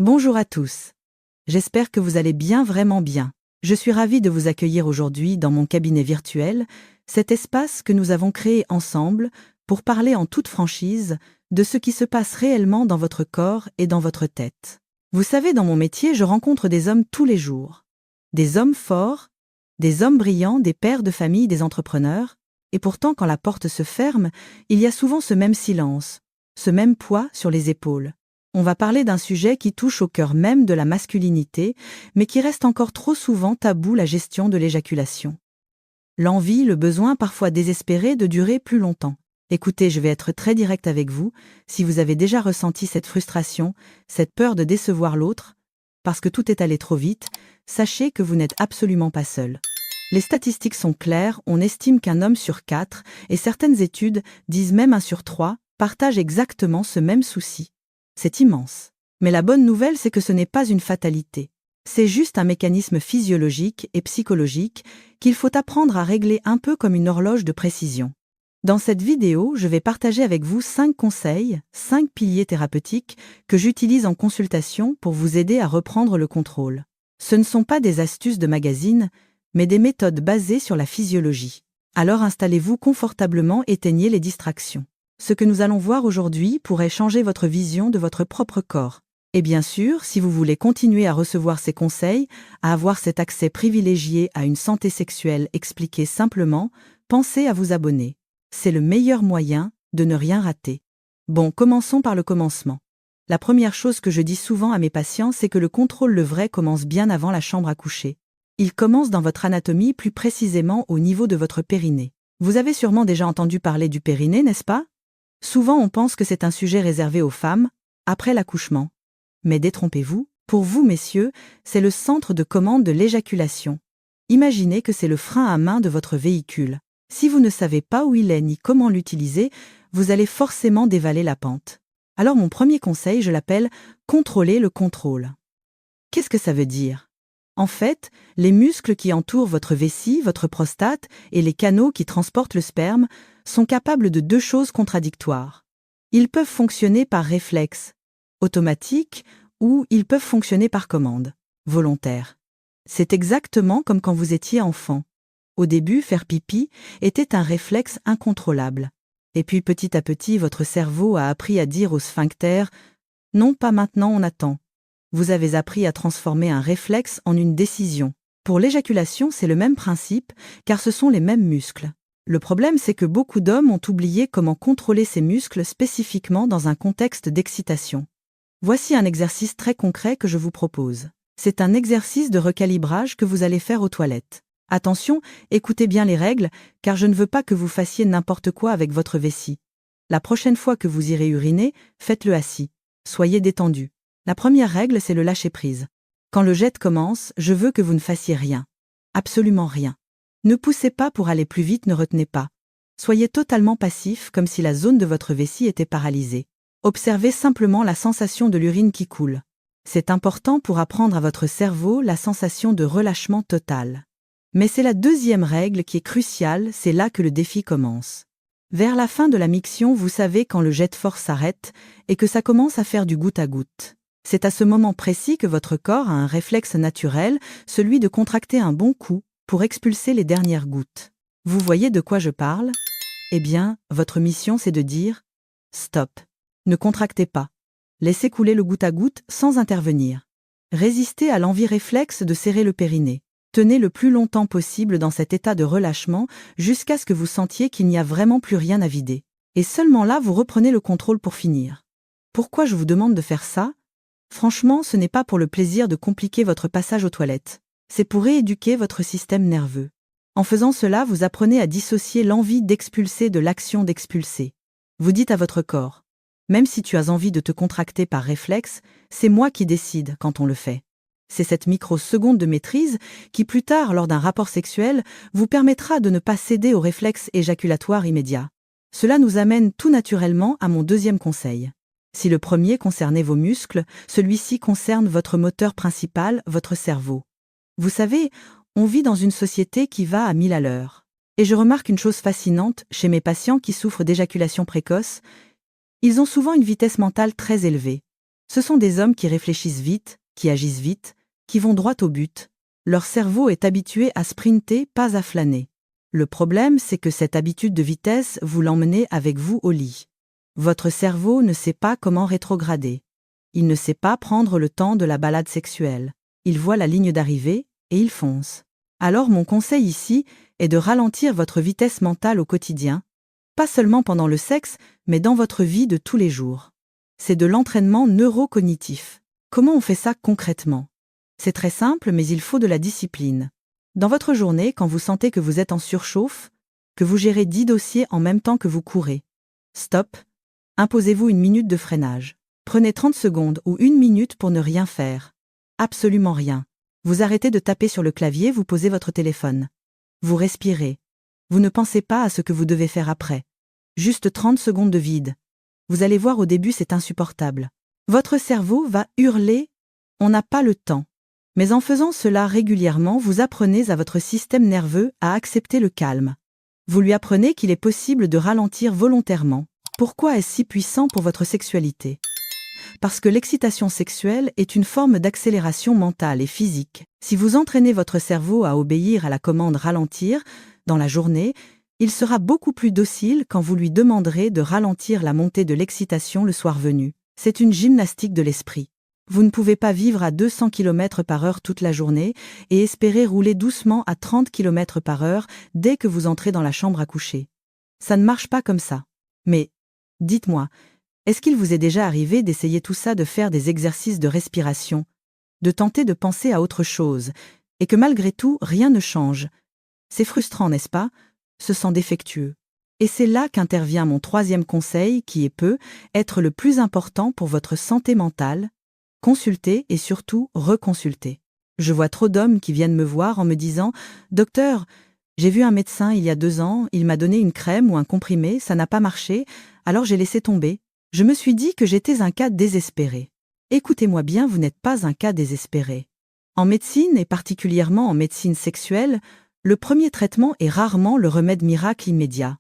Bonjour à tous. J'espère que vous allez bien, vraiment bien. Je suis ravie de vous accueillir aujourd'hui dans mon cabinet virtuel, cet espace que nous avons créé ensemble pour parler en toute franchise de ce qui se passe réellement dans votre corps et dans votre tête. Vous savez, dans mon métier, je rencontre des hommes tous les jours. Des hommes forts, des hommes brillants, des pères de famille, des entrepreneurs. Et pourtant, quand la porte se ferme, il y a souvent ce même silence, ce même poids sur les épaules. On va parler d'un sujet qui touche au cœur même de la masculinité, mais qui reste encore trop souvent tabou, la gestion de l'éjaculation. L'envie, le besoin parfois désespéré de durer plus longtemps. Écoutez, je vais être très direct avec vous, si vous avez déjà ressenti cette frustration, cette peur de décevoir l'autre, parce que tout est allé trop vite, sachez que vous n'êtes absolument pas seul. Les statistiques sont claires, on estime qu'un homme sur 4, et certaines études disent même 1 sur 3, partagent exactement ce même souci. C'est immense. Mais la bonne nouvelle, c'est que ce n'est pas une fatalité. C'est juste un mécanisme physiologique et psychologique qu'il faut apprendre à régler un peu comme une horloge de précision. Dans cette vidéo, je vais partager avec vous 5 conseils, 5 piliers thérapeutiques que j'utilise en consultation pour vous aider à reprendre le contrôle. Ce ne sont pas des astuces de magazine, mais des méthodes basées sur la physiologie. Alors installez-vous confortablement, éteignez les distractions. Ce que nous allons voir aujourd'hui pourrait changer votre vision de votre propre corps. Et bien sûr, si vous voulez continuer à recevoir ces conseils, à avoir cet accès privilégié à une santé sexuelle expliquée simplement, pensez à vous abonner. C'est le meilleur moyen de ne rien rater. Bon, commençons par le commencement. La première chose que je dis souvent à mes patients, c'est que le contrôle le vrai commence bien avant la chambre à coucher. Il commence dans votre anatomie, plus précisément au niveau de votre périnée. Vous avez sûrement déjà entendu parler du périnée, n'est-ce pas ? Souvent on pense que c'est un sujet réservé aux femmes, après l'accouchement. Mais détrompez-vous, pour vous messieurs, c'est le centre de commande de l'éjaculation. Imaginez que c'est le frein à main de votre véhicule. Si vous ne savez pas où il est ni comment l'utiliser, vous allez forcément dévaler la pente. Alors mon premier conseil, je l'appelle « contrôler le contrôle ». Qu'est-ce que ça veut dire ? En fait, les muscles qui entourent votre vessie, votre prostate et les canaux qui transportent le sperme sont capables de 2 choses contradictoires. Ils peuvent fonctionner par réflexe, automatique, ou ils peuvent fonctionner par commande, volontaire. C'est exactement comme quand vous étiez enfant. Au début, faire pipi était un réflexe incontrôlable. Et puis petit à petit, votre cerveau a appris à dire au sphincter « Non, pas maintenant, on attend ». Vous avez appris à transformer un réflexe en une décision. Pour l'éjaculation, c'est le même principe, car ce sont les mêmes muscles. Le problème, c'est que beaucoup d'hommes ont oublié comment contrôler ces muscles spécifiquement dans un contexte d'excitation. Voici un exercice très concret que je vous propose. C'est un exercice de recalibrage que vous allez faire aux toilettes. Attention, écoutez bien les règles, car je ne veux pas que vous fassiez n'importe quoi avec votre vessie. La prochaine fois que vous irez uriner, faites-le assis. Soyez détendu. La première règle, c'est le lâcher-prise. Quand le jet commence, je veux que vous ne fassiez rien. Absolument rien. Ne poussez pas pour aller plus vite, ne retenez pas. Soyez totalement passif, comme si la zone de votre vessie était paralysée. Observez simplement la sensation de l'urine qui coule. C'est important pour apprendre à votre cerveau la sensation de relâchement total. Mais c'est la deuxième règle qui est cruciale, c'est là que le défi commence. Vers la fin de la miction, vous savez quand le jet de force s'arrête et que ça commence à faire du goutte à goutte. C'est à ce moment précis que votre corps a un réflexe naturel, celui de contracter un bon coup pour expulser les dernières gouttes. Vous voyez de quoi je parle ? Eh bien, votre mission c'est de dire « Stop ». Ne contractez pas. Laissez couler le goutte à goutte sans intervenir. Résistez à l'envie réflexe de serrer le périnée. Tenez le plus longtemps possible dans cet état de relâchement jusqu'à ce que vous sentiez qu'il n'y a vraiment plus rien à vider. Et seulement là, vous reprenez le contrôle pour finir. Pourquoi je vous demande de faire ça ? Franchement, ce n'est pas pour le plaisir de compliquer votre passage aux toilettes. C'est pour rééduquer votre système nerveux. En faisant cela, vous apprenez à dissocier l'envie d'expulser de l'action d'expulser. Vous dites à votre corps, même si tu as envie de te contracter par réflexe, c'est moi qui décide quand on le fait. C'est cette microseconde de maîtrise qui, plus tard, lors d'un rapport sexuel, vous permettra de ne pas céder au réflexe éjaculatoire immédiat. Cela nous amène tout naturellement à mon deuxième conseil. Si le premier concernait vos muscles, celui-ci concerne votre moteur principal, votre cerveau. Vous savez, on vit dans une société qui va à 1000 à l'heure. Et je remarque une chose fascinante chez mes patients qui souffrent d'éjaculation précoce. Ils ont souvent une vitesse mentale très élevée. Ce sont des hommes qui réfléchissent vite, qui agissent vite, qui vont droit au but. Leur cerveau est habitué à sprinter, pas à flâner. Le problème, c'est que cette habitude de vitesse, vous l'emmenez avec vous au lit. Votre cerveau ne sait pas comment rétrograder. Il ne sait pas prendre le temps de la balade sexuelle. Il voit la ligne d'arrivée et il fonce. Alors mon conseil ici est de ralentir votre vitesse mentale au quotidien, pas seulement pendant le sexe, mais dans votre vie de tous les jours. C'est de l'entraînement neurocognitif. Comment on fait ça concrètement? C'est très simple, mais il faut de la discipline. Dans votre journée, quand vous sentez que vous êtes en surchauffe, que vous gérez 10 dossiers en même temps que vous courez, stop, imposez-vous une minute de freinage. Prenez 30 secondes ou une minute pour ne rien faire. Absolument rien. Vous arrêtez de taper sur le clavier, vous posez votre téléphone. Vous respirez. Vous ne pensez pas à ce que vous devez faire après. Juste 30 secondes de vide. Vous allez voir, au début c'est insupportable. Votre cerveau va hurler « on n'a pas le temps ». Mais en faisant cela régulièrement, vous apprenez à votre système nerveux à accepter le calme. Vous lui apprenez qu'il est possible de ralentir volontairement. Pourquoi est-ce si puissant pour votre sexualité? Parce que l'excitation sexuelle est une forme d'accélération mentale et physique. Si vous entraînez votre cerveau à obéir à la commande ralentir, dans la journée, il sera beaucoup plus docile quand vous lui demanderez de ralentir la montée de l'excitation le soir venu. C'est une gymnastique de l'esprit. Vous ne pouvez pas vivre à 200 km/h toute la journée et espérer rouler doucement à 30 km/h dès que vous entrez dans la chambre à coucher. Ça ne marche pas comme ça. Mais, dites-moi, est-ce qu'il vous est déjà arrivé d'essayer tout ça, de faire des exercices de respiration, de tenter de penser à autre chose, et que malgré tout, rien ne change? C'est frustrant, n'est-ce pas? Se sent défectueux. Et c'est là qu'intervient mon troisième conseil, qui peut être le plus important pour votre santé mentale: consulter et surtout reconsulter. Je vois trop d'hommes qui viennent me voir en me disant « Docteur, j'ai vu un médecin il y a 2 ans, il m'a donné une crème ou un comprimé, ça n'a pas marché, alors j'ai laissé tomber. Je me suis dit que j'étais un cas désespéré. » Écoutez-moi bien, vous n'êtes pas un cas désespéré. En médecine, et particulièrement en médecine sexuelle, le premier traitement est rarement le remède miracle immédiat.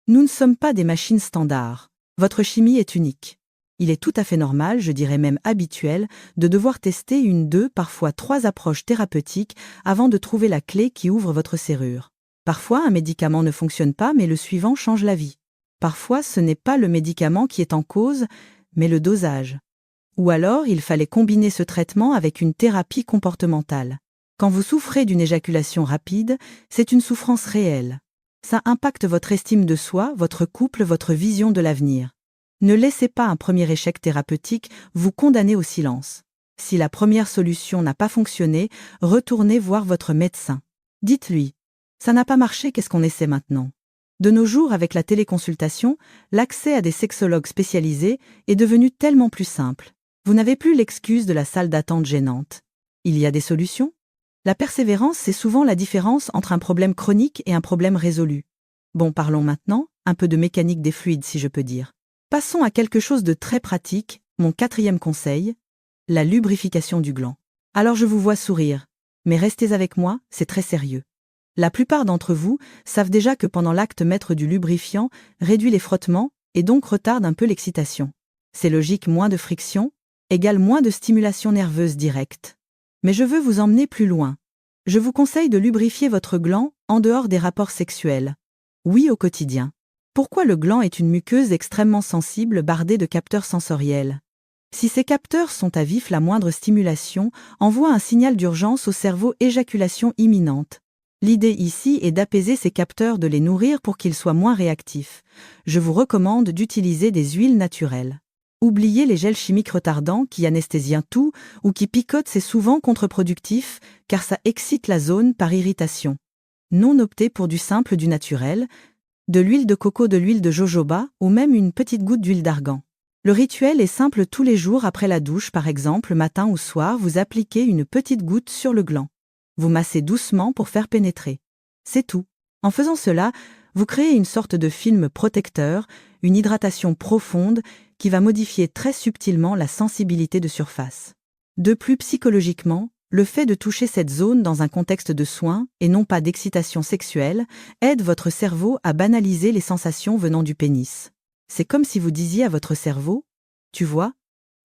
Nous ne sommes pas des machines standards. Votre chimie est unique. Il est tout à fait normal, je dirais même habituel, de devoir tester 1, 2, parfois 3 approches thérapeutiques avant de trouver la clé qui ouvre votre serrure. Parfois, un médicament ne fonctionne pas, mais le suivant change la vie. Parfois, ce n'est pas le médicament qui est en cause, mais le dosage. Ou alors, il fallait combiner ce traitement avec une thérapie comportementale. Quand vous souffrez d'une éjaculation rapide, c'est une souffrance réelle. Ça impacte votre estime de soi, votre couple, votre vision de l'avenir. Ne laissez pas un premier échec thérapeutique vous condamner au silence. Si la première solution n'a pas fonctionné, retournez voir votre médecin. Dites-lui « ça n'a pas marché, qu'est-ce qu'on essaie maintenant ?» De nos jours, avec la téléconsultation, l'accès à des sexologues spécialisés est devenu tellement plus simple. Vous n'avez plus l'excuse de la salle d'attente gênante. Il y a des solutions? La persévérance, c'est souvent la différence entre un problème chronique et un problème résolu. Bon, parlons maintenant un peu de mécanique des fluides, si je peux dire. Passons à quelque chose de très pratique, mon 4e conseil, la lubrification du gland. Alors je vous vois sourire, mais restez avec moi, c'est très sérieux. La plupart d'entre vous savent déjà que pendant l'acte, mettre du lubrifiant réduit les frottements et donc retarde un peu l'excitation. C'est logique, moins de friction égale moins de stimulation nerveuse directe. Mais je veux vous emmener plus loin. Je vous conseille de lubrifier votre gland en dehors des rapports sexuels. Oui, au quotidien. Pourquoi le gland est une muqueuse extrêmement sensible bardée de capteurs sensoriels? Si ces capteurs sont à vif, la moindre stimulation envoie un signal d'urgence au cerveau: éjaculation imminente. L'idée ici est d'apaiser ces capteurs, de les nourrir pour qu'ils soient moins réactifs. Je vous recommande d'utiliser des huiles naturelles. Oubliez les gels chimiques retardants qui anesthésient tout ou qui picotent, c'est souvent contre-productif car ça excite la zone par irritation. Non, optez pour du simple, du naturel, de l'huile de coco, de l'huile de jojoba ou même une petite goutte d'huile d'argan. Le rituel est simple: tous les jours après la douche, par exemple, matin ou soir, vous appliquez une petite goutte sur le gland. Vous massez doucement pour faire pénétrer. C'est tout. En faisant cela, vous créez une sorte de film protecteur, une hydratation profonde qui va modifier très subtilement la sensibilité de surface. De plus, psychologiquement, le fait de toucher cette zone dans un contexte de soins et non pas d'excitation sexuelle aide votre cerveau à banaliser les sensations venant du pénis. C'est comme si vous disiez à votre cerveau « Tu vois,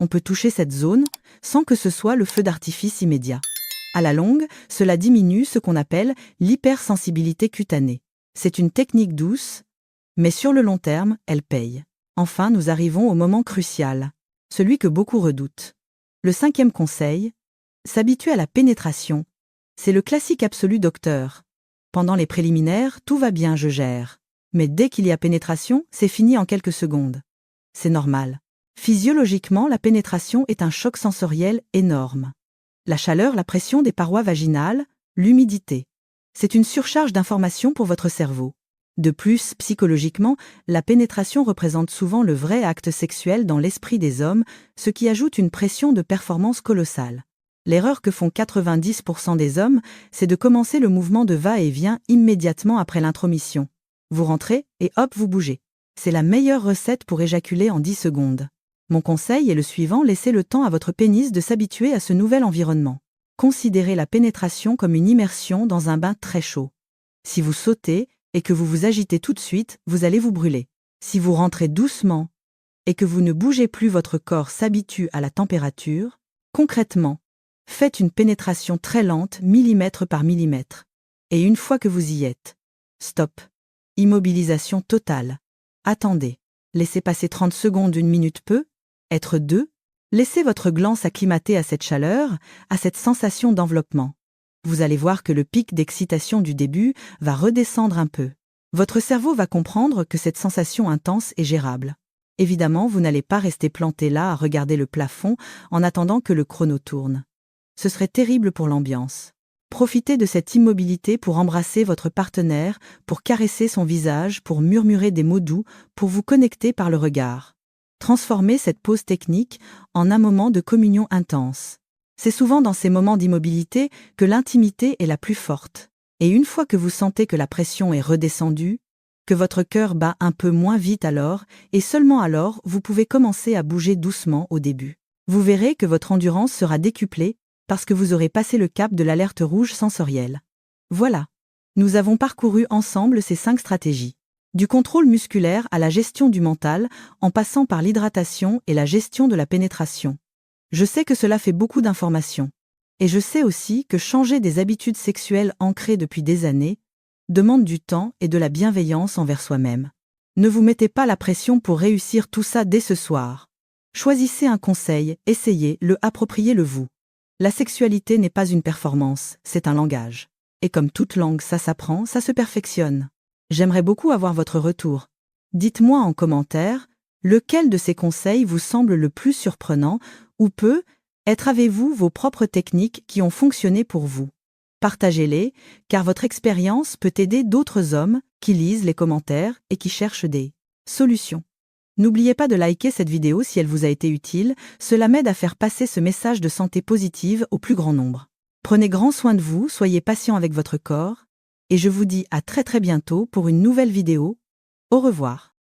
On peut toucher cette zone sans que ce soit le feu d'artifice immédiat. À la longue, cela diminue ce qu'on appelle l'hypersensibilité cutanée. C'est une technique douce, mais sur le long terme, elle paye. Enfin, nous arrivons au moment crucial, celui que beaucoup redoutent. Le 5e conseil, s'habituer à la pénétration. C'est le classique absolu docteur. Pendant les préliminaires, tout va bien, je gère. Mais dès qu'il y a pénétration, c'est fini en quelques secondes. C'est normal. Physiologiquement, la pénétration est un choc sensoriel énorme. La chaleur, la pression des parois vaginales, l'humidité. C'est une surcharge d'informations pour votre cerveau. De plus, psychologiquement, la pénétration représente souvent le vrai acte sexuel dans l'esprit des hommes, ce qui ajoute une pression de performance colossale. L'erreur que font 90% des hommes, c'est de commencer le mouvement de va-et-vient immédiatement après l'intromission. Vous rentrez et hop, vous bougez. C'est la meilleure recette pour éjaculer en 10 secondes. Mon conseil est le suivant, laissez le temps à votre pénis de s'habituer à ce nouvel environnement. Considérez la pénétration comme une immersion dans un bain très chaud. Si vous sautez et que vous vous agitez tout de suite, vous allez vous brûler. Si vous rentrez doucement et que vous ne bougez plus, votre corps s'habitue à la température. Concrètement, faites une pénétration très lente, millimètre par millimètre. Et une fois que vous y êtes, stop. Immobilisation totale. Attendez. Laissez passer 30 secondes, une minute peu. Être 2. Laissez votre gland s'acclimater à cette chaleur, à cette sensation d'enveloppement. Vous allez voir que le pic d'excitation du début va redescendre un peu. Votre cerveau va comprendre que cette sensation intense est gérable. Évidemment, vous n'allez pas rester planté là à regarder le plafond en attendant que le chrono tourne. Ce serait terrible pour l'ambiance. Profitez de cette immobilité pour embrasser votre partenaire, pour caresser son visage, pour murmurer des mots doux, pour vous connecter par le regard. Transformez cette pause technique en un moment de communion intense. C'est souvent dans ces moments d'immobilité que l'intimité est la plus forte. Et une fois que vous sentez que la pression est redescendue, que votre cœur bat un peu moins vite alors, et seulement alors, vous pouvez commencer à bouger doucement au début. Vous verrez que votre endurance sera décuplée parce que vous aurez passé le cap de l'alerte rouge sensorielle. Voilà. Nous avons parcouru ensemble ces 5 stratégies. Du contrôle musculaire à la gestion du mental, en passant par l'hydratation et la gestion de la pénétration. Je sais que cela fait beaucoup d'informations. Et je sais aussi que changer des habitudes sexuelles ancrées depuis des années demande du temps et de la bienveillance envers soi-même. Ne vous mettez pas la pression pour réussir tout ça dès ce soir. Choisissez un conseil, essayez-le, appropriez-le-vous. La sexualité n'est pas une performance, c'est un langage. Et comme toute langue, ça s'apprend, ça se perfectionne. J'aimerais beaucoup avoir votre retour. Dites-moi en commentaire, lequel de ces conseils vous semble le plus surprenant ou peut-être avez-vous vos propres techniques qui ont fonctionné pour vous. Partagez-les, car votre expérience peut aider d'autres hommes qui lisent les commentaires et qui cherchent des solutions. N'oubliez pas de liker cette vidéo si elle vous a été utile, cela m'aide à faire passer ce message de santé positive au plus grand nombre. Prenez grand soin de vous, soyez patient avec votre corps, et je vous dis à très bientôt pour une nouvelle vidéo. Au revoir.